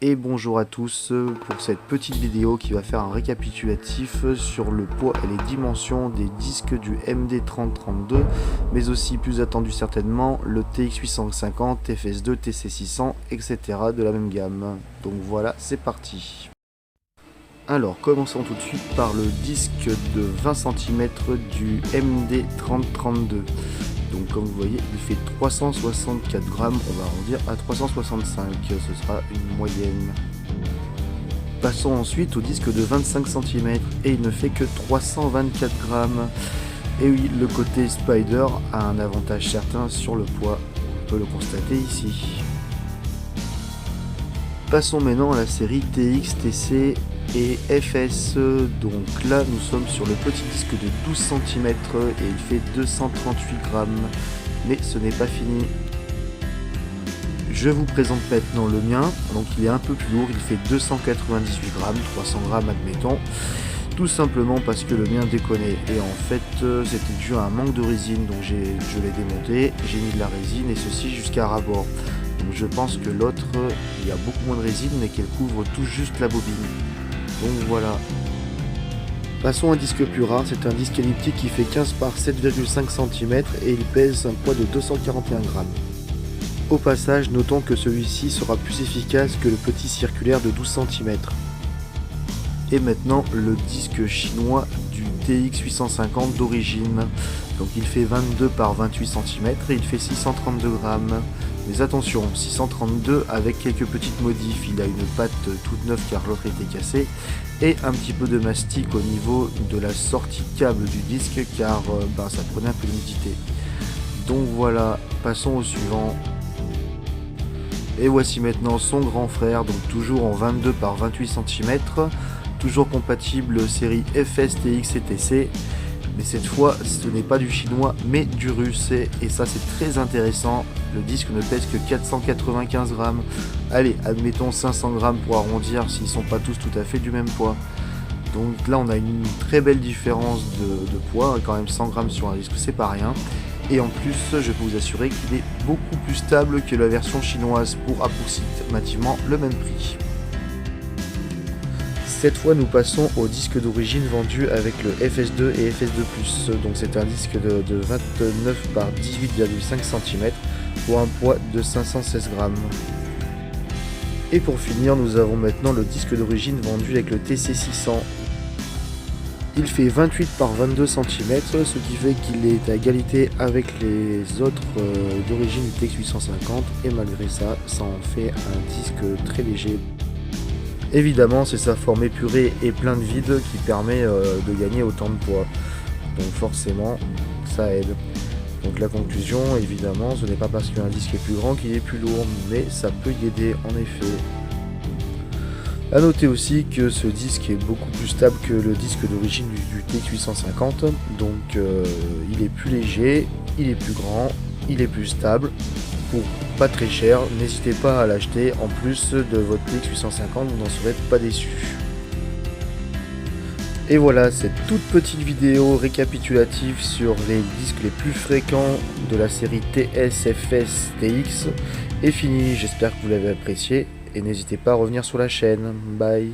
Et bonjour à tous pour cette petite vidéo qui va faire un récapitulatif sur le poids et les dimensions des disques du MD3032, mais aussi plus attendu certainement le TX850, FS2, TC600, etc. de la même gamme. Donc voilà, c'est parti. Alors commençons tout de suite par le disque de 20 cm du MD3032. Donc comme vous voyez, il fait 364 grammes, on va arrondir à 365, ce sera une moyenne. Passons ensuite au disque de 25 cm et il ne fait que 324 grammes. Et oui, le côté Spider a un avantage certain sur le poids, on peut le constater ici. Passons maintenant à la série TX, TC et FS. Donc là nous sommes sur le petit disque de 12 cm et il fait 238 grammes, mais ce n'est pas fini. Je vous présente maintenant le mien. Donc il est un peu plus lourd, il fait 298 grammes, 300 grammes admettons, tout simplement parce que le mien déconnait et en fait c'était dû à un manque de résine. Donc je l'ai démonté, j'ai mis de la résine et ceci jusqu'à ras-bord. Donc je pense que l'autre il y a beaucoup moins de résine mais qu'elle couvre tout juste la bobine. Donc voilà. Passons à un disque plus rare, c'est un disque elliptique qui fait 15 par 7,5 cm et il pèse un poids de 241 grammes. Au passage, notons que celui-ci sera plus efficace que le petit circulaire de 12 cm. Et maintenant le disque chinois du TX850 d'origine. Donc il fait 22 par 28 cm et il fait 632 grammes. Mais attention, 632 avec quelques petites modifs, il a une patte toute neuve car l'autre était cassée et un petit peu de mastic au niveau de la sortie câble du disque car ça prenait un peu d'humidité. Donc voilà, passons au suivant. Et voici maintenant son grand frère, donc toujours en 22 par 28 cm, toujours compatible série FS, TX et TC. Mais cette fois ce n'est pas du chinois mais du russe et ça c'est très intéressant. Le disque ne pèse que 495 grammes. Allez, admettons 500 grammes pour arrondir s'ils sont pas tous tout à fait du même poids. Donc là on a une très belle différence de poids, quand même 100 grammes sur un disque c'est pas rien. Et en plus je peux vous assurer qu'il est beaucoup plus stable que la version chinoise pour approximativement le même prix. Cette fois nous passons au disque d'origine vendu avec le FS2 et FS2+. Donc c'est un disque de 29 par 18,5 cm pour un poids de 516 grammes. Et pour finir nous avons maintenant le disque d'origine vendu avec le TC600. Il fait 28 par 22 cm, ce qui fait qu'il est à égalité avec les autres d'origine du TX850 et malgré ça, ça en fait un disque très léger. Évidemment, c'est sa forme épurée et plein de vide qui permet de gagner autant de poids. Donc forcément, ça aide. Donc la conclusion, évidemment, ce n'est pas parce qu'un disque est plus grand qu'il est plus lourd, mais ça peut y aider en effet. A noter aussi que ce disque est beaucoup plus stable que le disque d'origine du TX850. Donc il est plus léger, il est plus grand, il est plus stable. Pour pas très cher, n'hésitez pas à l'acheter en plus de votre TX850, vous n'en serez pas déçu. Et voilà, cette toute petite vidéo récapitulative sur les disques les plus fréquents de la série TS, FS, TX est finie. J'espère que vous l'avez apprécié et n'hésitez pas à revenir sur la chaîne. Bye.